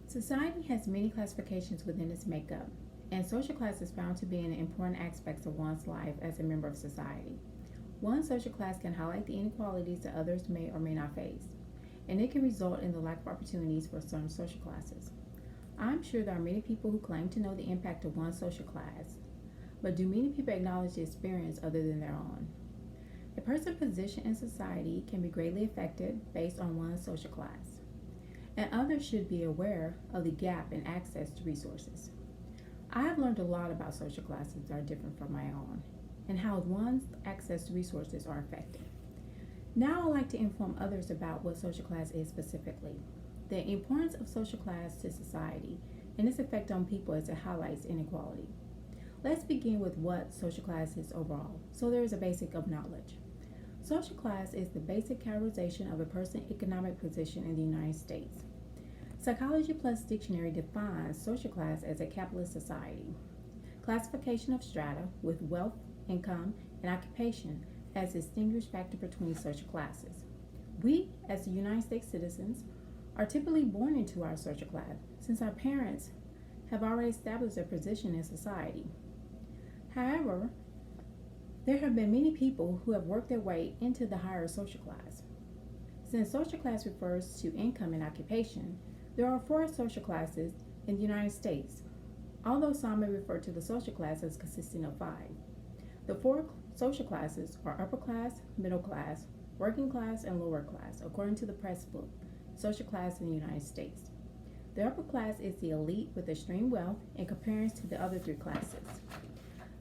Society has many classifications within its makeup, and social class is found to be an important aspect of one's life as a member of society. One social class can highlight the inequalities that others may or may not face, and it can result in the lack of opportunities for some social classes. I'm sure there are many people who claim to know the impact of one social class, but do many people acknowledge the experience other than their own? A person's position in society can be greatly affected based on one's social class, and others should be aware of the gap in access to resources. I have learned a lot about social classes that are different from my own and how one's access to resources are affected. Now I'd like to inform others about what social class is specifically, the importance of social class to society, and its effect on people as it highlights inequality. Let's begin with what social class is overall, so there is a basic of knowledge. Social class is the basic categorization of a person's economic position in the United States. Psychology Plus Dictionary defines social class as a capitalist society. Classification of strata with wealth, income, and occupation as a distinguished factor between social classes. We, as the United States citizens, are typically born into our social class since our parents have already established their position in society. However, there have been many people who have worked their way into the higher social class. Since social class refers to income and occupation, there are four social classes in the United States, although some may refer to the social class as consisting of five. The four social classes are upper class, middle class, working class, and lower class, according to the press book, Social Class in the United States. The upper class is the elite with extreme wealth in comparison to the other three classes.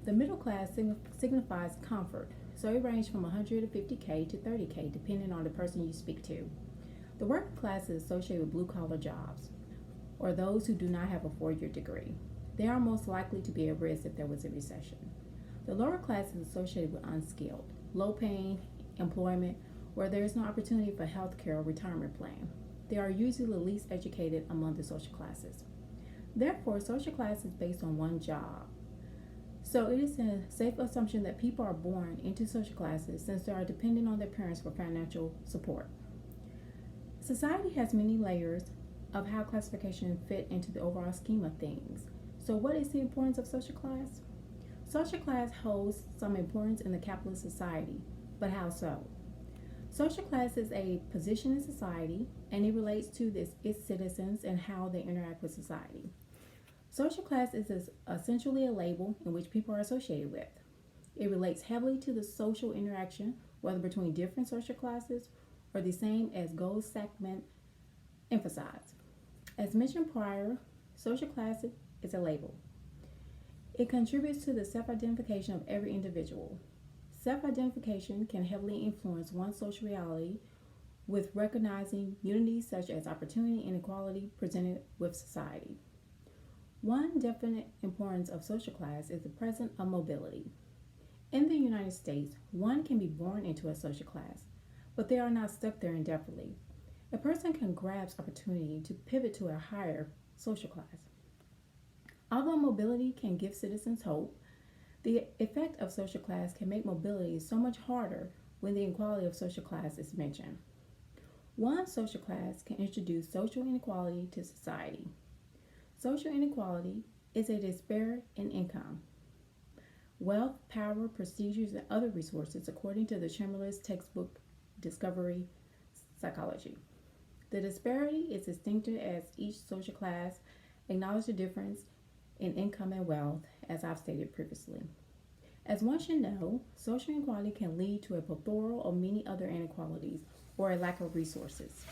The middle class signifies comfort, so it ranges from 150K to 30K depending on the person you speak to. The working class is associated with blue-collar jobs, or those who do not have a four-year degree. They are most likely to be at risk if there was a recession. The lower class is associated with unskilled, low-paying employment where there is no opportunity for health care or retirement plan. They are usually the least educated among the social classes. Therefore, social class is based on one job. So it is a safe assumption that people are born into social classes since they are dependent on their parents for financial support. Society has many layers of how classification fit into the overall scheme of things. So what is the importance of social class? Social class holds some importance in the capitalist society, but how so? Social class is a position in society, and it relates to its citizens and how they interact with society. Social class is essentially a label in which people are associated with. It relates heavily to the social interaction, whether between different social classes or the same as Goldsackman emphasized. As mentioned prior, social class is a label. It contributes to the self-identification of every individual. Self-identification can heavily influence one's social reality with recognizing unities such as opportunity and equality presented with society. One definite importance of social class is the presence of mobility. In the United States, one can be born into a social class, but they are not stuck there indefinitely. A person can grasp opportunity to pivot to a higher social class. Although mobility can give citizens hope, the effect of social class can make mobility so much harder when the inequality of social class is mentioned. One social class can introduce social inequality to society. Social inequality is a disparity in income, wealth, power, procedures, and other resources according to the Chamberlain's textbook Discovery Psychology. The disparity is distinctive as each social class acknowledges the difference in income and wealth, as I've stated previously. As one should know, social inequality can lead to a plethora of many other inequalities or a lack of resources.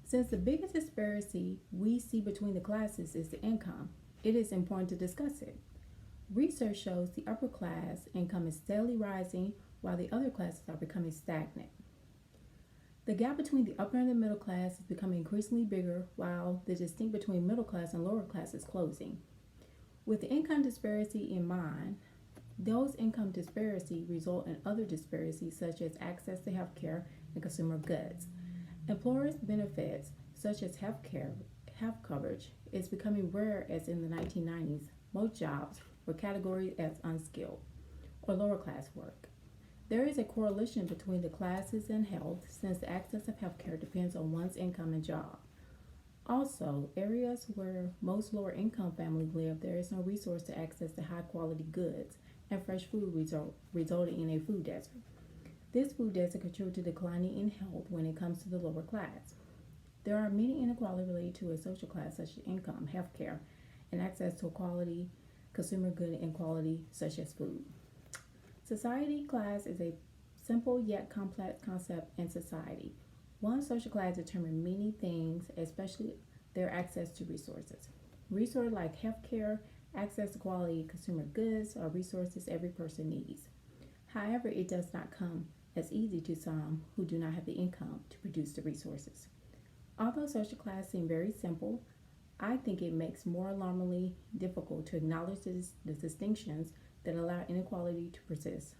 Since the biggest disparity we see between the classes is the income, it is important to discuss it. Research shows the upper class income is steadily rising while the other classes are becoming stagnant. The gap between the upper and the middle class is becoming increasingly bigger while the distinction between middle class and lower class is closing. With the income disparity in mind, those income disparities result in other disparities such as access to health care and consumer goods. Employers' benefits such as health coverage is becoming rare as in the 1990s. Most jobs were categorized as unskilled or lower class work. There is a correlation between the classes and health since the access of health care depends on one's income and job. Also, areas where most lower income families live, there is no resource to access to high quality goods, and fresh food resulting in a food desert. This food desert contributes to declining in health when it comes to the lower class. There are many inequalities related to a social class, such as income, healthcare, and access to a quality consumer good and quality, such as food. Society class is a simple yet complex concept in society. One social class determines many things, especially their access to resources. Resources like healthcare, access to quality consumer goods, are resources every person needs. However, it does not come as easy to some who do not have the income to produce the resources. Although social class seems very simple, I think it makes more alarmingly difficult to acknowledge the distinctions that allow inequality to persist.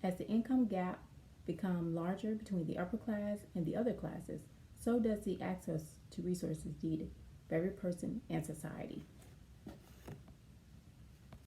As the income gap becomes larger between the upper class and the other classes, so does the access to resources needed for every person and society.